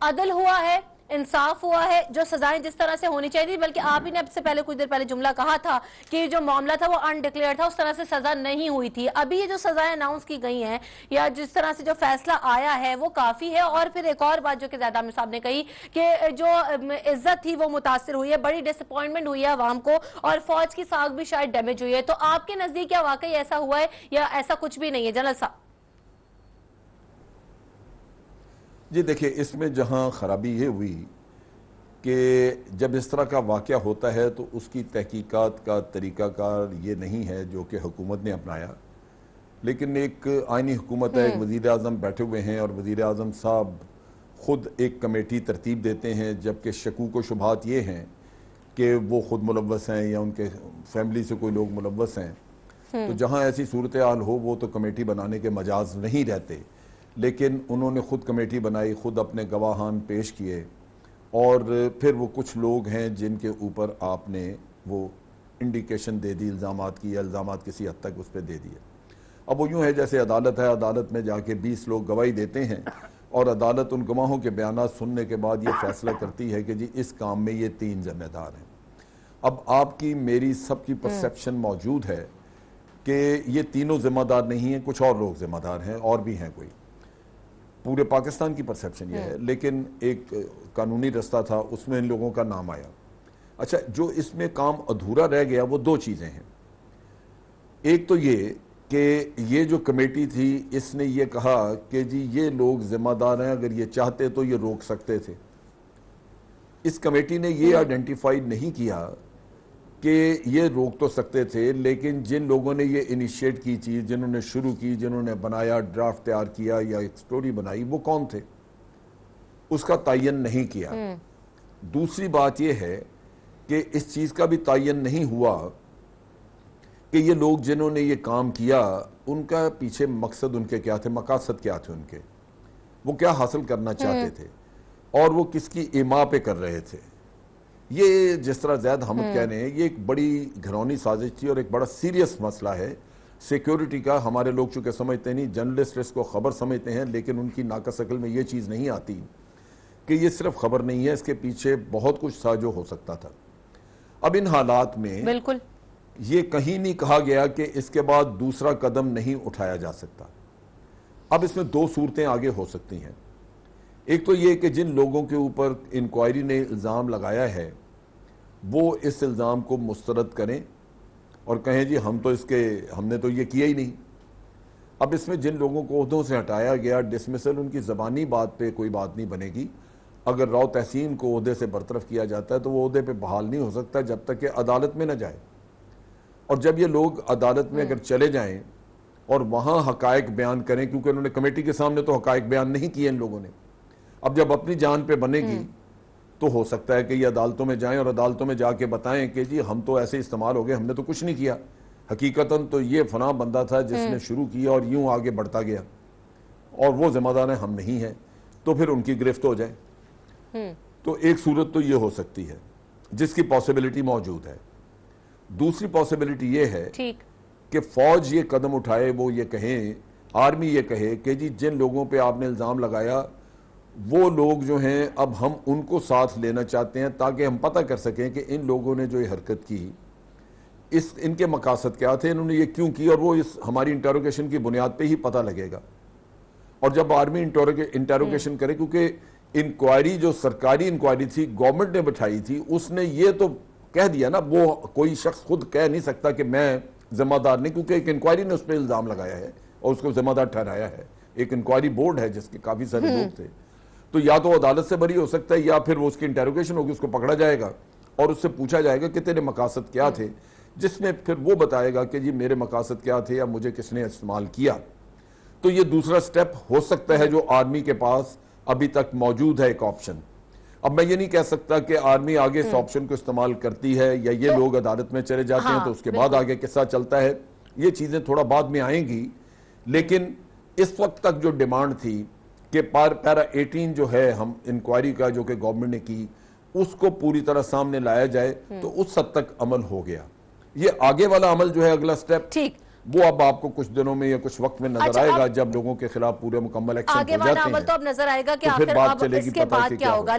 عدل ہوا ہے, انصاف ہوا ہے, جو سزائیں جس طرح سے ہونی چاہیے تھی, بلکہ آپ ہی نے اب سے پہلے کچھ دیر پہلے جملہ کہا تھا کہ جو معاملہ تھا وہ انڈکلیئر تھا, اس طرح سے سزا نہیں ہوئی تھی. ابھی یہ جو سزائیں اناؤنس کی گئی ہیں یا جس طرح سے جو فیصلہ آیا ہے وہ کافی ہے. اور پھر ایک اور بات جو کہ زید عامر صاحب نے کہی کہ جو عزت تھی وہ متاثر ہوئی ہے, بڑی ڈس اپوائنٹمنٹ ہوئی ہے عوام کو, اور فوج کی ساکھ بھی شاید ڈیمیج ہوئی ہے. تو آپ کے نزدیک کیا واقعی ایسا ہوا ہے یا ایسا کچھ بھی نہیں ہے جنرل صاحب؟ جی دیکھیں, اس میں جہاں خرابی یہ ہوئی کہ جب اس طرح کا واقعہ ہوتا ہے تو اس کی تحقیقات کا طریقہ کار یہ نہیں ہے جو کہ حکومت نے اپنایا. لیکن ایک آئینی حکومت ہے, ایک وزیر اعظم بیٹھے ہوئے ہیں اور وزیر اعظم صاحب خود ایک کمیٹی ترتیب دیتے ہیں, جبکہ شکوک و شبہات یہ ہیں کہ وہ خود ملوث ہیں یا ان کے فیملی سے کوئی لوگ ملوث ہیں. تو جہاں ایسی صورتحال ہو وہ تو کمیٹی بنانے کے مجاز نہیں رہتے, لیکن انہوں نے خود کمیٹی بنائی, خود اپنے گواہان پیش کیے, اور پھر وہ کچھ لوگ ہیں جن کے اوپر آپ نے وہ انڈیکیشن دے دی الزامات کی, یا الزامات کسی حد تک اس پہ دے دیے. اب وہ یوں ہے جیسے عدالت ہے, عدالت میں جا کے 20 لوگ گواہی دیتے ہیں اور عدالت ان گواہوں کے بیانات سننے کے بعد یہ فیصلہ کرتی ہے کہ جی اس کام میں یہ 3 ذمہ دار ہیں. اب آپ کی میری سب کی پرسیپشن موجود ہے کہ یہ تینوں ذمہ دار نہیں ہیں, کچھ اور لوگ ذمہ دار ہیں, اور بھی ہیں کوئی. پورے پاکستان کی پرسیپشن یہ ہے, لیکن ایک قانونی رستہ تھا, اس میں ان لوگوں کا نام آیا. اچھا, جو اس میں کام ادھورا رہ گیا وہ 2 چیزیں ہیں. ایک تو یہ کہ یہ جو کمیٹی تھی اس نے یہ کہا کہ جی یہ لوگ ذمہ دار ہیں, اگر یہ چاہتے تو یہ روک سکتے تھے. اس کمیٹی نے یہ آئیڈینٹیفائی نہیں کیا کہ یہ روک تو سکتے تھے, لیکن جن لوگوں نے یہ انیشیٹ کی چیز, جنہوں نے شروع کی, جنہوں نے بنایا, ڈرافٹ تیار کیا یا ایک سٹوری بنائی, وہ کون تھے, اس کا تعین نہیں کیا. دوسری بات یہ ہے کہ اس چیز کا بھی تعین نہیں ہوا کہ یہ لوگ جنہوں نے یہ کام کیا ان کا پیچھے مقصد ان کے کیا تھے, مقاصد کیا تھے ان کے, وہ کیا حاصل کرنا چاہتے تھے, اور وہ کس کی ایما پہ کر رہے تھے. یہ جس طرح زید حامد کہہ رہے ہیں یہ ایک بڑی گھرونی سازش تھی اور ایک بڑا سیریس مسئلہ ہے سیکیورٹی کا. ہمارے لوگ چونکہ سمجھتے نہیں, جرنلسٹ اس کو خبر سمجھتے ہیں, لیکن ان کی ناقص عقل میں یہ چیز نہیں آتی کہ یہ صرف خبر نہیں ہے, اس کے پیچھے بہت کچھ تھا جو ہو سکتا تھا. اب ان حالات میں بالکل یہ کہیں نہیں کہا گیا کہ اس کے بعد دوسرا قدم نہیں اٹھایا جا سکتا. اب اس میں 2 صورتیں آگے ہو سکتی ہیں. ایک تو یہ کہ جن لوگوں کے اوپر انکوائری نے الزام لگایا ہے وہ اس الزام کو مسترد کریں اور کہیں جی ہم نے تو یہ کیا ہی نہیں. اب اس میں جن لوگوں کو عہدوں سے ہٹایا گیا, ڈسمسل ان کی زبانی بات پہ کوئی بات نہیں بنے گی. اگر راؤ تحسین کو عہدے سے برطرف کیا جاتا ہے تو وہ عہدے پہ بحال نہیں ہو سکتا جب تک کہ عدالت میں نہ جائے. اور جب یہ لوگ عدالت میں اگر چلے جائیں اور وہاں حقائق بیان کریں, کیونکہ انہوں نے کمیٹی کے سامنے تو حقائق بیان نہیں کیے ان لوگوں نے, اب جب اپنی جان پہ بنے گی تو ہو سکتا ہے کہ یہ عدالتوں میں جائیں اور عدالتوں میں جا کے بتائیں کہ جی ہم تو ایسے استعمال ہو گئے, ہم نے تو کچھ نہیں کیا, حقیقتاً تو یہ فلاں بندہ تھا جس نے شروع کیا اور یوں آگے بڑھتا گیا, اور وہ ذمہ دار ہیں, ہم نہیں ہیں, تو پھر ان کی گرفت ہو جائے. تو ایک صورت تو یہ ہو سکتی ہے جس کی پاسبلٹی موجود ہے. دوسری پاسبلٹی یہ ہے کہ فوج یہ قدم اٹھائے, وہ یہ کہیں, آرمی یہ کہے کہ جی جن لوگوں پہ آپ نے الزام لگایا وہ لوگ جو ہیں اب ہم ان کو ساتھ لینا چاہتے ہیں تاکہ ہم پتہ کر سکیں کہ ان لوگوں نے جو یہ حرکت کی ان کے مقاصد کیا تھے, انہوں نے یہ کیوں کی, اور وہ اس ہماری انٹروگیشن کی بنیاد پہ ہی پتہ لگے گا. اور جب آرمی انٹروگیشن کرے, کیونکہ انکوائری جو سرکاری انکوائری تھی گورنمنٹ نے بٹھائی تھی, اس نے یہ تو کہہ دیا نا, وہ کوئی شخص خود کہہ نہیں سکتا کہ میں ذمہ دار نہیں, کیونکہ ایک انکوائری نے اس پہ الزام لگایا ہے اور اس کو ذمہ دار ٹھہرایا ہے. ایک انکوائری بورڈ ہے جس کے کافی سارے لوگ تھے, تو یا تو عدالت سے بری ہو سکتا ہے یا پھر وہ اس کی انٹروگیشن ہوگی, اس کو پکڑا جائے گا اور اس سے پوچھا جائے گا کہ تیرے مقاصد کیا تھے, جس میں پھر وہ بتائے گا کہ جی میرے مقاصد کیا تھے یا مجھے کس نے استعمال کیا. تو یہ دوسرا سٹیپ ہو سکتا ہے جو آرمی کے پاس ابھی تک موجود ہے, ایک آپشن. اب میں یہ نہیں کہہ سکتا کہ آرمی آگے اس آپشن کو استعمال کرتی ہے یا یہ لوگ عدالت میں چلے جاتے ہیں تو اس کے بعد آگے قصہ چلتا ہے, یہ چیزیں تھوڑا بعد میں آئیں گی. لیکن اس وقت تک جو ڈیمانڈ تھی کہ پیرا 18 جو ہے ہم انکوائری کا جو کہ گورنمنٹ نے کی, اس کو پوری طرح سامنے لایا جائے, تو اس حد تک عمل ہو گیا. یہ آگے والا عمل جو ہے اگلا سٹیپ, ٹھیک وہ اب آپ کو کچھ دنوں میں یا کچھ وقت میں نظر آئے گا جب لوگوں کے خلاف پورے مکمل ایکشن ہو آگے جاتے والا عمل تو اب نظر آئے گا کہ تو پھر آخر بات اب چلے اس گی کے پتہ بعد کہ کیا ہوگا.